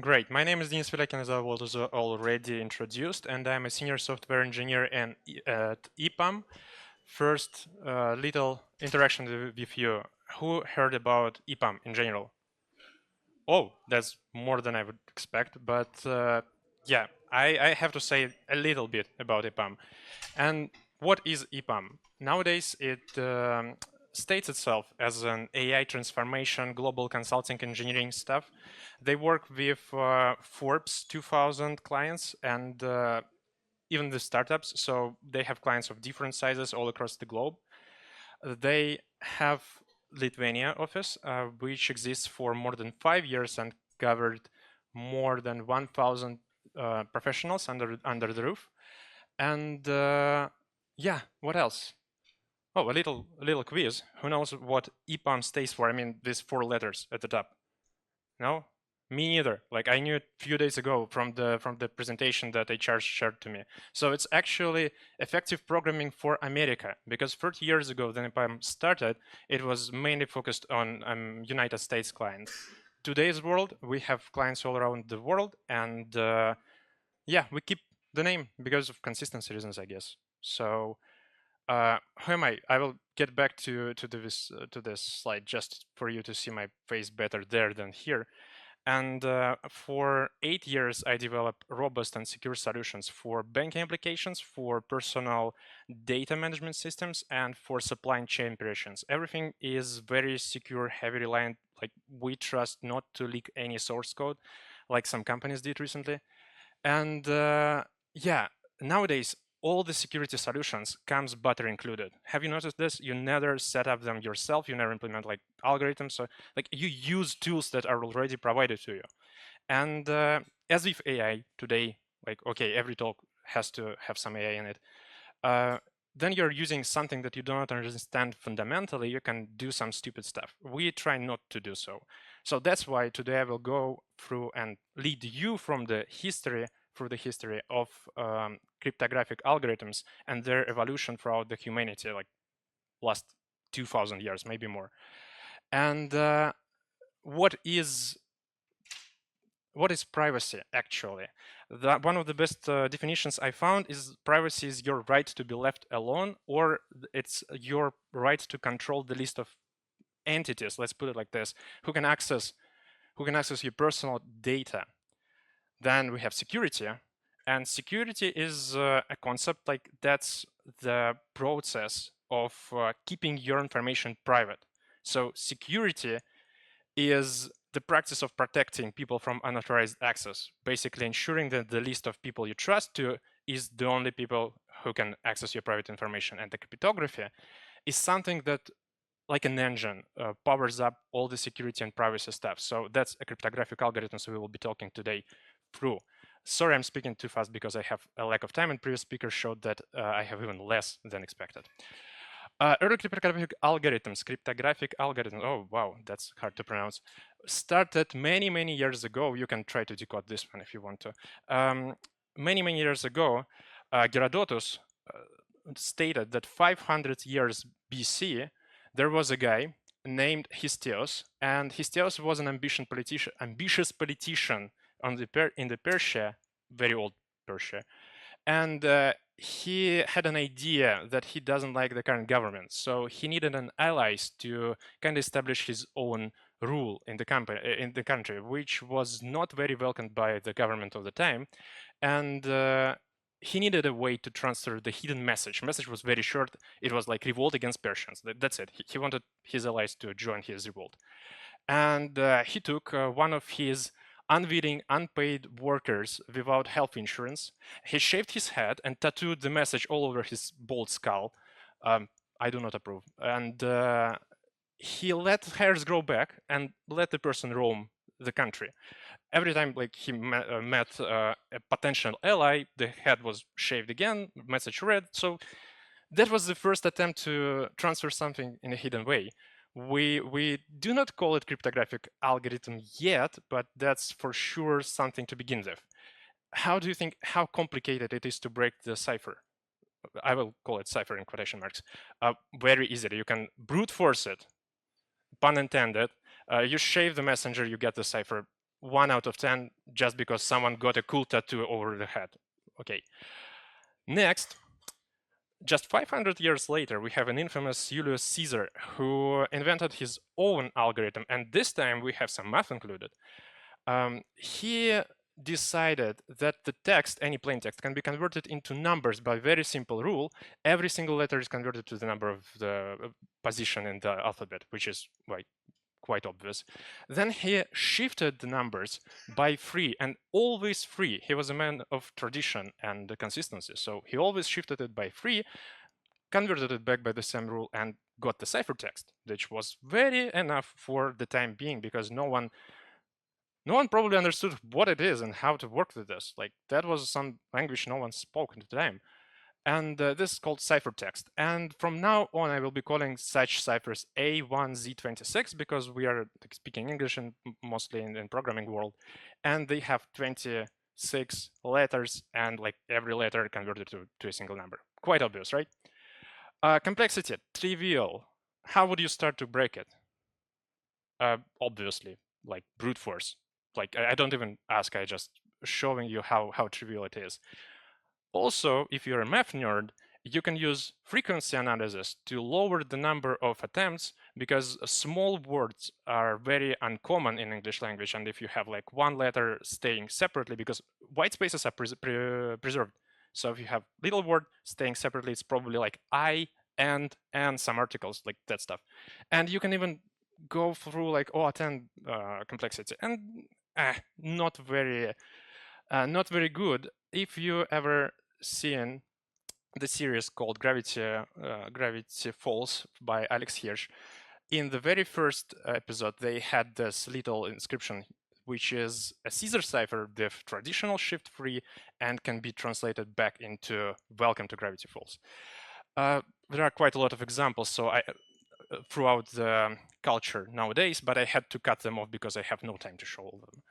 Great. My name is Denis Filiakin, as I was already introduced, and I'm a senior software engineer at EPAM. First, little interaction with you. Who heard about EPAM in general? Oh, that's more than I would expect, but yeah, I have to say a little bit about EPAM. And what is EPAM? Nowadays, it states itself as an AI transformation, global consulting engineering stuff. They work with Forbes 2000 clients and even the startups. So they have clients of different sizes all across the globe. They have Lithuania office, which exists for more than 5 years and covered more than 1,000 professionals under the roof. And yeah, what else? Oh, a little quiz. Who knows what EPAM stands for? I mean, these four letters at the top. No, me neither. Like I knew it a few days ago from the presentation that HR shared to me. So it's actually effective programming for America, because 30 years ago when EPAM started, it was mainly focused on United States clients. Today's world, we have clients all around the world, and yeah, we keep the name because of consistency reasons, I guess. So who am I? I will get back to this slide just for you to see my face better there than here. And for 8 years, I developed robust and secure solutions for banking applications, for personal data management systems, and for supply chain operations. Everything is very secure, heavy reliant. Like we trust not to leak any source code, like some companies did recently. And yeah, nowadays all the security solutions comes Butter included. Have you noticed this? You never set up them yourself. You never implement like algorithms. So like you use tools that are already provided to you. And as with AI today, like okay, every talk has to have some AI in it. Uh, then you're using something that you do not understand fundamentally, you can do some stupid stuff. We try not to do so. So that's why today I will go through and lead you through the history of cryptographic algorithms and their evolution throughout the humanity, like last 2,000 years, maybe more. And what is privacy actually? One of the best definitions I found is privacy is your right to be left alone, or it's your right to control the list of entities, let's put it like this, who can access your personal data. Then we have security, and security is a concept like that's the process of keeping your information private. So security is the practice of protecting people from unauthorized access, basically ensuring that the list of people you trust to is the only people who can access your private information. And the cryptography is something that, like an engine, powers up all the security and privacy stuff. So that's a cryptographic algorithm we will be talking today through. Sorry, I'm speaking too fast because I have a lack of time, and previous speakers showed that I have even less than expected. Early cryptographic algorithms, oh wow, that's hard to pronounce, started many, many years ago. You can try to decode this one if you want to. Many, many years ago, Herodotus stated that 500 years BC, there was a guy named Histios, and Histios was an ambitious politician in the Persia, very old Persia, and he had an idea that he doesn't like the current government, so he needed an allies to kind of establish his own rule in the country, which was not very welcomed by the government of the time, and he needed a way to transfer the hidden message. Message was very short. It was like revolt against Persians. That's it. He wanted his allies to join his revolt, and he took one of his unwitting, unpaid workers without health insurance. He shaved his head and tattooed the message all over his bald skull. I do not approve. And he let hairs grow back and let the person roam the country. Every time like he met a potential ally, the head was shaved again, message read. So that was the first attempt to transfer something in a hidden way. We do not call it cryptographic algorithm yet, but that's for sure something to begin with. How do you think how complicated it is to break the cipher? I will call it cipher in quotation marks. Very easily. You can brute force it, pun intended. You shave the messenger, you get the cipher 1 out of 10 just because someone got a cool tattoo over the head. Okay. Next, just 500 years later, we have an infamous Julius Caesar who invented his own algorithm, and this time we have some math included. He decided that the text, any plain text, can be converted into numbers by a very simple rule. Every single letter is converted to the number of the position in the alphabet, which is like quite obvious. Then he shifted the numbers by 3, and always 3. He was a man of tradition and consistency, so he always shifted it by 3, converted it back by the same rule, and got the ciphertext, which was very enough for the time being because no one probably understood what it is and how to work with this. Like that was some language no one spoke at the time. And this is called ciphertext. And from now on, I will be calling such ciphers A1Z26 because we are speaking English and mostly in programming world. And they have 26 letters and like every letter converted to a single number. Quite obvious, right? Complexity, trivial. How would you start to break it? Obviously, like brute force. Like I don't even ask, I just showing you how trivial it is. Also, if you're a math nerd, you can use frequency analysis to lower the number of attempts because small words are very uncommon in English language. And if you have like one letter staying separately, because white spaces are preserved. So if you have little word staying separately, it's probably like I, and some articles, like that stuff. And you can even go through like O10 complexity, and not very good. If you ever seen the series called Gravity Falls by Alex Hirsch, in the very first episode, they had this little inscription, which is a Caesar cipher with traditional shift-free and can be translated back into "Welcome to Gravity Falls." There are quite a lot of examples, so I throughout the culture nowadays, but I had to cut them off because I have no time to show all of them.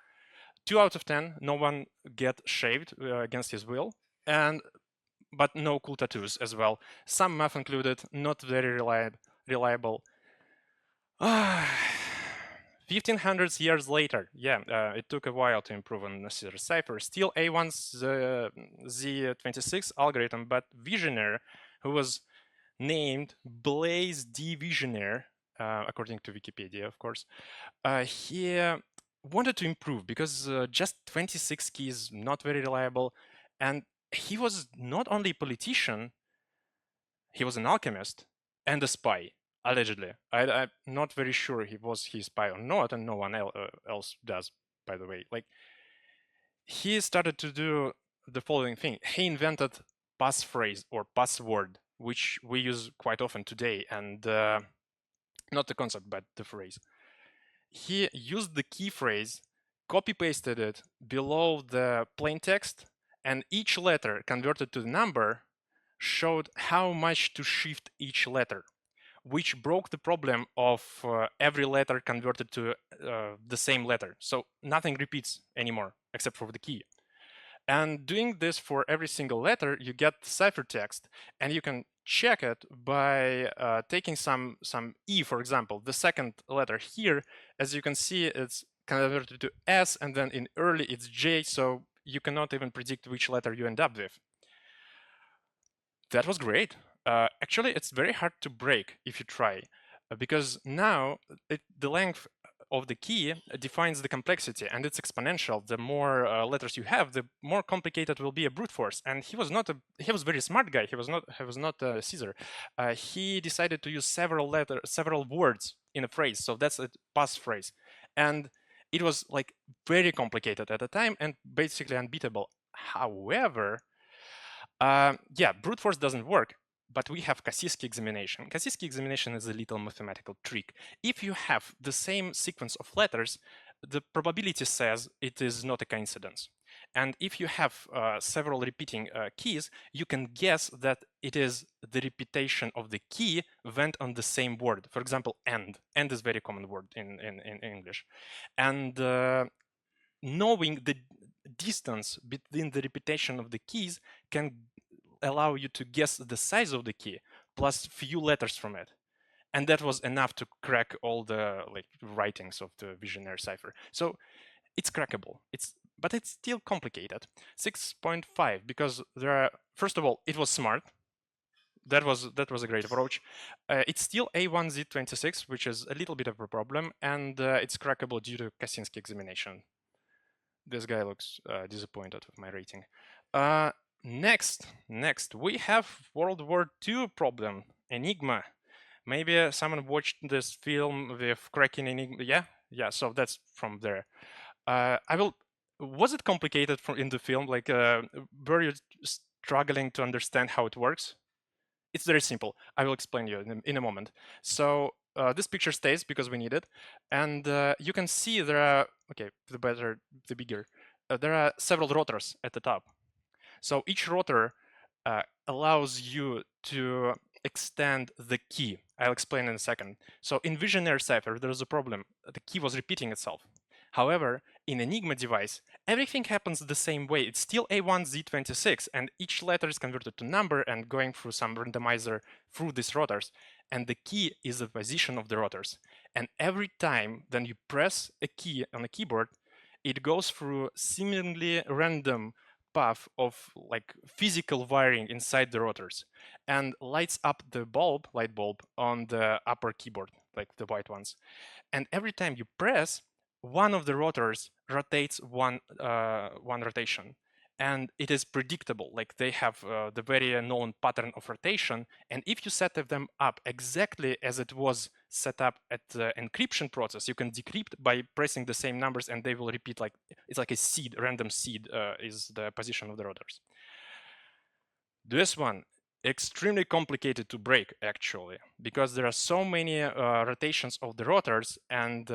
2 out of 10, no one get shaved against his will, but no cool tattoos as well. Some math included, not very reliable. 1500 years later, yeah, it took a while to improve on the Caesar cipher. Still A1's Z26 algorithm, but Visionaire, who was named Blaise D. Visionaire, according to Wikipedia, of course, he wanted to improve because just 26 keys not very reliable, and he was not only a politician, he was an alchemist and a spy, allegedly. I'm not very sure he was his spy or not, and no one else does, by the way. Like, he started to do the following thing. He invented passphrase or password, which we use quite often today, and not the concept, but the phrase. He used the key phrase, copy-pasted it below the plain text, and each letter converted to the number showed how much to shift each letter, which broke the problem of every letter converted to the same letter. So nothing repeats anymore except for the key. And doing this for every single letter, you get ciphertext, and you can check it by taking some E, for example. The second letter here, as you can see, it's converted to S, and then in early it's J, so you cannot even predict which letter you end up with. That was great. Actually, it's very hard to break if you try, because now the length of the key defines the complexity, and it's exponential. The more letters you have, the more complicated will be a brute force. And he was not he was a very smart guy. He was not Caesar. He decided to use several words in a phrase. So that's a passphrase, and it was like very complicated at the time and basically unbeatable. However, yeah, brute force doesn't work, but we have Kasiski examination. Kasiski examination is a little mathematical trick. If you have the same sequence of letters, the probability says it is not a coincidence. And if you have several repeating keys, you can guess that it is the repetition of the key went on the same word. For example, end. End is a very common word in English. And knowing the distance between the repetition of the keys can allow you to guess the size of the key plus few letters from it. And that was enough to crack all the like writings of the Visionaire cipher. So it's crackable. But it's still complicated. 6.5 because there are, first of all, it was smart. That was a great approach. It's still A1Z26, which is a little bit of a problem, and it's crackable due to Kaczynski examination. This guy looks disappointed with my rating. Next, we have World War II problem, Enigma. Maybe someone watched this film with cracking Enigma. Yeah. So that's from there. I will. Was it complicated in the film? Like, were you struggling to understand how it works? It's very simple. I will explain you in a moment. So this picture stays because we need it, and you can see there are, okay, the bigger, there are several rotors at the top. So each rotor allows you to extend the key. I'll explain in a second. So in Visionary cipher, there's a problem. The key was repeating itself. However, in Enigma device, everything happens the same way. It's still A1Z26, and each letter is converted to number and going through some randomizer through these rotors. And the key is the position of the rotors. And every time then you press a key on a keyboard, it goes through seemingly random path of like physical wiring inside the rotors and lights up the light bulb on the upper keyboard, like the white ones. And every time you press, one of the rotors rotates one rotation, and it is predictable. Like they have the very known pattern of rotation, and if you set them up exactly as it was set up at the encryption process, you can decrypt by pressing the same numbers, and they will repeat like it's like a seed, random seed is the position of the rotors. This one extremely complicated to break actually, because there are so many rotations of the rotors, and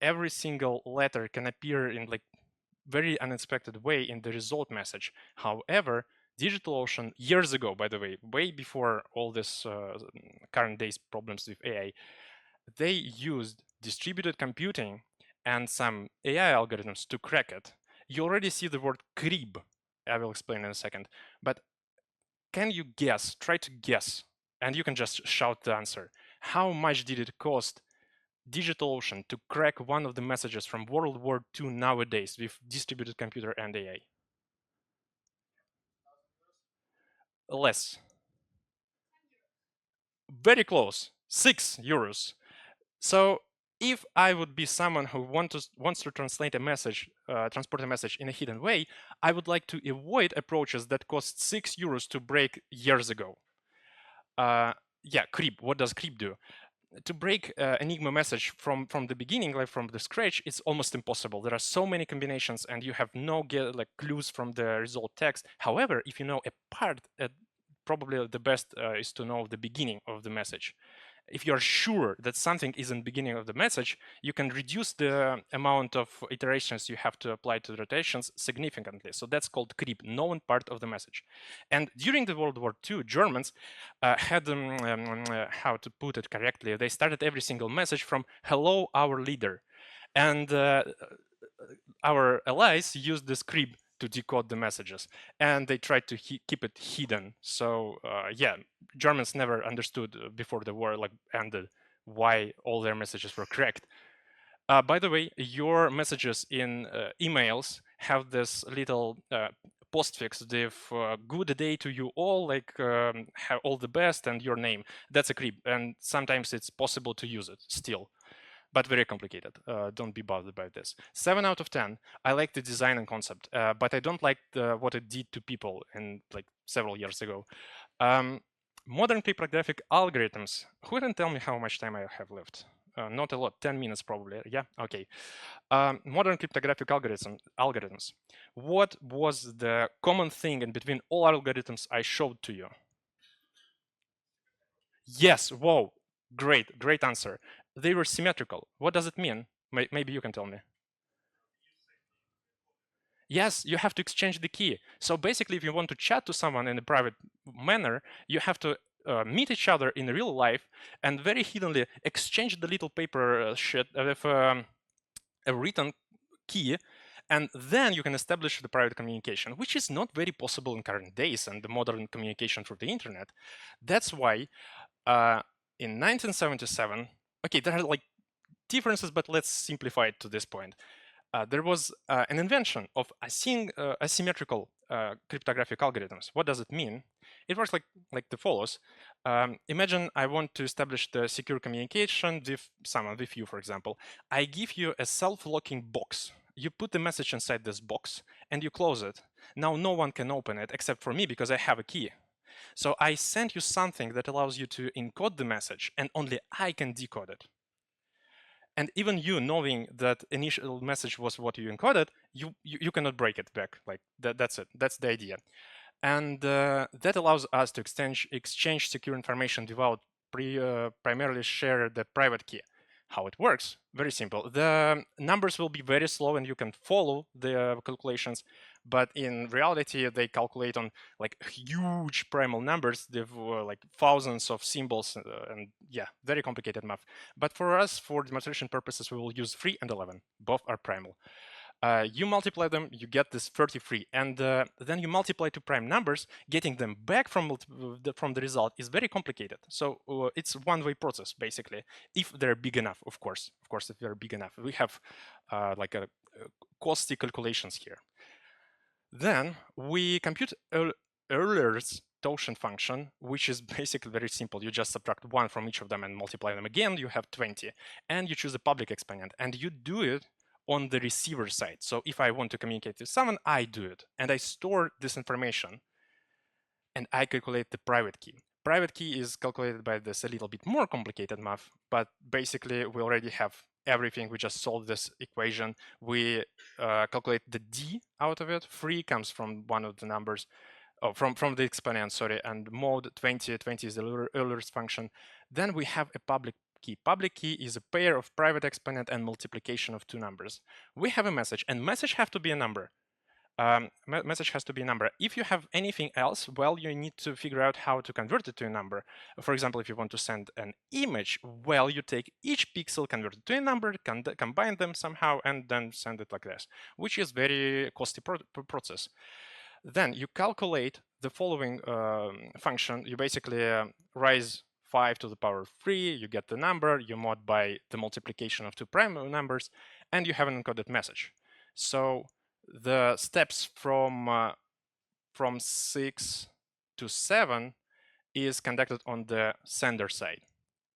every single letter can appear in like very unexpected way in the result message. However, DigitalOcean years ago, by the way, way before all this current days problems with AI, they used distributed computing and some AI algorithms to crack it. You already see the word crib. I will explain in a second. But can you guess, try to guess, and you can just shout the answer. How much did it cost DigitalOcean to crack one of the messages from World War II nowadays with distributed computer and AI? Less. Very close. €6. So if I would be someone who wants to translate a message, transport a message in a hidden way, I would like to avoid approaches that cost €6 to break years ago. Yeah, creep. What does creep do? To break Enigma message from the beginning, like from the scratch, it's almost impossible. There are so many combinations, and you have no like clues from the result text. However, if you know a part, probably the best is to know the beginning of the message. If you're sure that something is in the beginning of the message, you can reduce the amount of iterations you have to apply to the rotations significantly. So that's called creep, known part of the message. And during the World War II, Germans had, how to put it correctly, they started every single message from "Hello, our leader." And our allies used this creep to decode the messages, and they tried to keep it hidden. So yeah, Germans never understood before the war like ended why all their messages were cracked. By the way, your messages in emails have this little postfix with "good day to you all," like have all the best and your name. That's a creep, and sometimes it's possible to use it still, but very complicated. Don't be bothered by this. 7 out of 10. I like the design and concept, but I don't like what it did to people in like several years ago. Modern cryptographic algorithms. Who can tell me how much time I have left? Not a lot, 10 minutes probably. Yeah, okay. Modern cryptographic algorithms. What was the common thing in between all algorithms I showed to you? Yes, whoa, great answer. They were symmetrical. What does it mean? Maybe you can tell me. Yes, you have to exchange the key. So basically, if you want to chat to someone in a private manner, you have to meet each other in real life and very hiddenly exchange the little paper shit with a written key, and then you can establish the private communication, which is not very possible in current days and the modern communication through the internet. That's why in 1977, okay, there are like differences, but let's simplify it to this point. there was an invention of asymmetrical cryptographic algorithms. What does it mean? It works like the follows. Imagine I want to establish the secure communication with someone, with you, for example. I give you a self-locking box. You put the message inside this box and you close it. Now no one can open it except for me because I have a key. So I send you something that allows you to encode the message and only I can decode it. And even you knowing that initial message was what you encoded, you cannot break it back. Like that's it. That's the idea. And that allows us to exchange secure information without primarily share the private key. How it works? Very simple. The numbers will be very slow and you can follow the calculations, but in reality, they calculate on like huge primal numbers. They've like thousands of symbols and yeah, very complicated math. But for us, for demonstration purposes, we will use 3 and 11. Both are primal. You multiply them, you get this 33, and then you multiply two prime numbers. Getting them back from the result is very complicated. So it's one-way process basically, if they're big enough, of course. Of course, if they're big enough, we have like a costly calculations here. Then we compute Euler's totient function, which is basically very simple. You just subtract 1 from each of them and multiply them again. You have 20, and you choose a public exponent, and you do it on the receiver side. So if I want to communicate with someone, I do it, and I store this information, and I calculate the private key. Private key is calculated by this a little bit more complicated math, but basically we already have everything. We just solve this equation. We calculate the d out of it. 3 comes from one of the numbers, from the exponent, sorry, and mode 20 is the Euler's function. Then we have a public key. Public key is a pair of private exponent and multiplication of two numbers. We have a message, and message have to be a number. Message has to be a number. If you have anything else, well, you need to figure out how to convert it to a number. For example, if you want to send an image, well, you take each pixel, convert it to a number, combine them somehow, and then send it like this, which is very costly process. Then you calculate the following function. You basically raise 5 to the power 3, you get the number, you mod by the multiplication of two prime numbers, and you have an encoded message. So the steps from 6 to 7 is conducted on the sender side.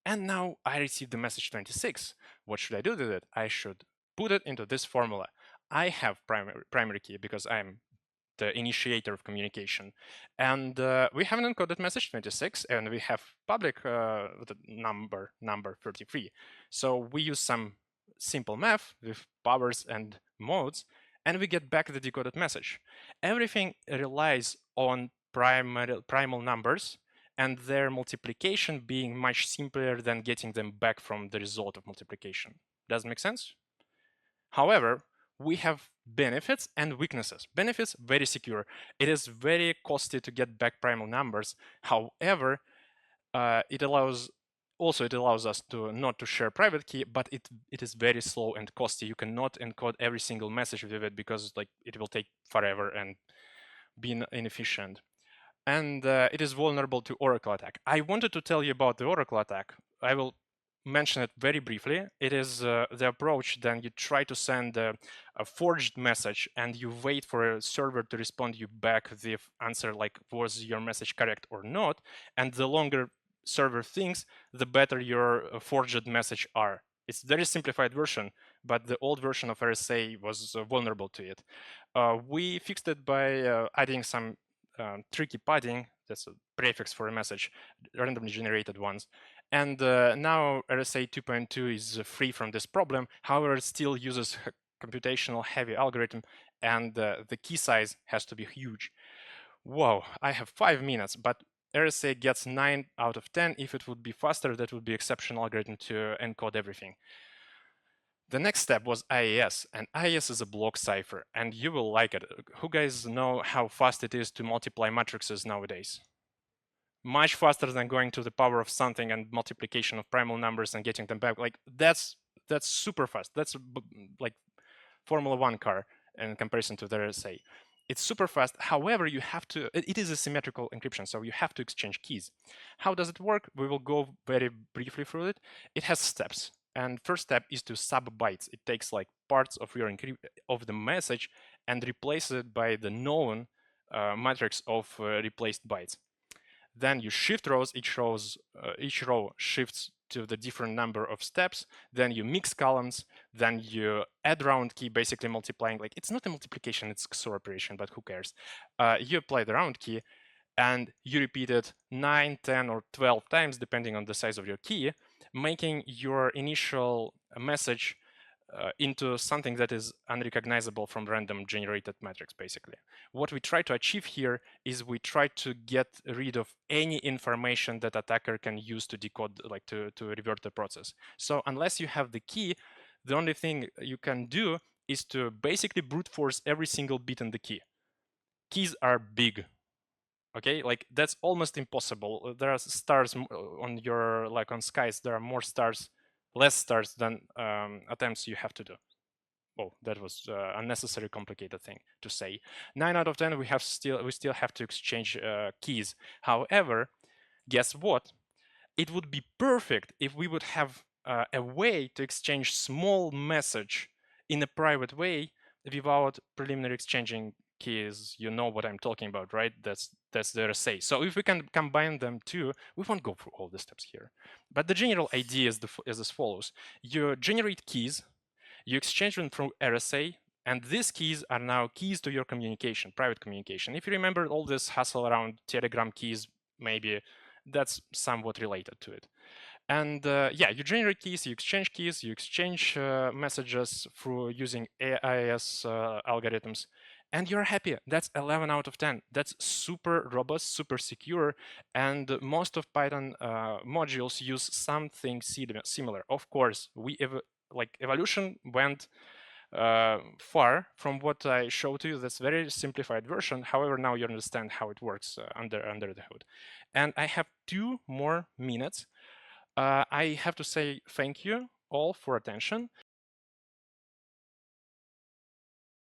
And now I received the message 26. What should I do with it? I should put it into this formula. I have primary key because I'm the initiator of communication. And we have an encoded message 26, and we have public the number 33. So we use some simple math with powers and modes, and we get back the decoded message. Everything relies on primal numbers and their multiplication being much simpler than getting them back from the result of multiplication. Does it make sense? However, we have benefits and weaknesses. Benefits, very secure. It is very costly to get back primal numbers. However, it allows us to not to share private key, but it is very slow and costly. You cannot encode every single message with it because like it will take forever and be inefficient. And it is vulnerable to Oracle attack. I wanted to tell you about the Oracle attack. I will mention it very briefly. It is the approach. Then you try to send a forged message and you wait for a server to respond you back the answer like was your message correct or not. And the longer server thinks, the better your forged message are. It's a very simplified version, but the old version of RSA was vulnerable to it. We fixed it by adding some tricky padding. That's a prefix for a message, randomly generated ones. And now RSA 2.2 is free from this problem. However, it still uses computational heavy algorithm, and the key size has to be huge. Whoa, I have 5 minutes, but RSA gets 9 out of 10. If it would be faster, that would be exceptional algorithm to encode everything. The next step was IAS, and IAS is a block cipher, and you will like it. Who guys know how fast it is to multiply matrices nowadays? Much faster than going to the power of something and multiplication of primal numbers and getting them back. Like that's super fast. That's like Formula One car in comparison to the RSA. It's super fast. However, you have to, it is a symmetrical encryption, so you have to exchange keys. How does it work? We will go very briefly through it. It has steps. And first step is to sub bytes. It takes like parts of your of the message and replaces it by the known matrix of replaced bytes. Then you shift rows, each row shifts to the different number of steps. Then you mix columns. Then you add round key, basically multiplying. Like, it's not a multiplication, it's XOR operation, but who cares? You apply the round key, and you repeat it 9, 10, or 12 times, depending on the size of your key, making your initial message into something that is unrecognizable from random generated matrix, basically. What we try to achieve here is we try to get rid of any information that attacker can use to decode, like to revert the process. So unless you have the key, the only thing you can do is to basically brute force every single bit in the key. Keys are big, okay? Like, that's almost impossible. There are stars on your, like on skies, there are more stars, less stars than attempts you have to do. Oh, that was unnecessary complicated thing to say. 9 out of 10, we still have to exchange keys. However, guess what? It would be perfect if we would have a way to exchange small message in a private way without preliminary exchanging keys. You know what I'm talking about, right? That's the RSA. So if we can combine them too, we won't go through all the steps here. But the general idea is as follows. You generate keys, you exchange them through RSA, and these keys are now keys to your communication, private communication. If you remember all this hustle around Telegram keys, maybe that's somewhat related to it. And yeah, you generate keys, you exchange messages through using AIS algorithms, and you're happy. That's 11 out of 10. That's super robust, super secure, and most of Python modules use something similar. Of course, evolution went far from what I showed you. That's very simplified version. However, now you understand how it works under the hood. And I have 2 more minutes. I have to say thank you all for attention.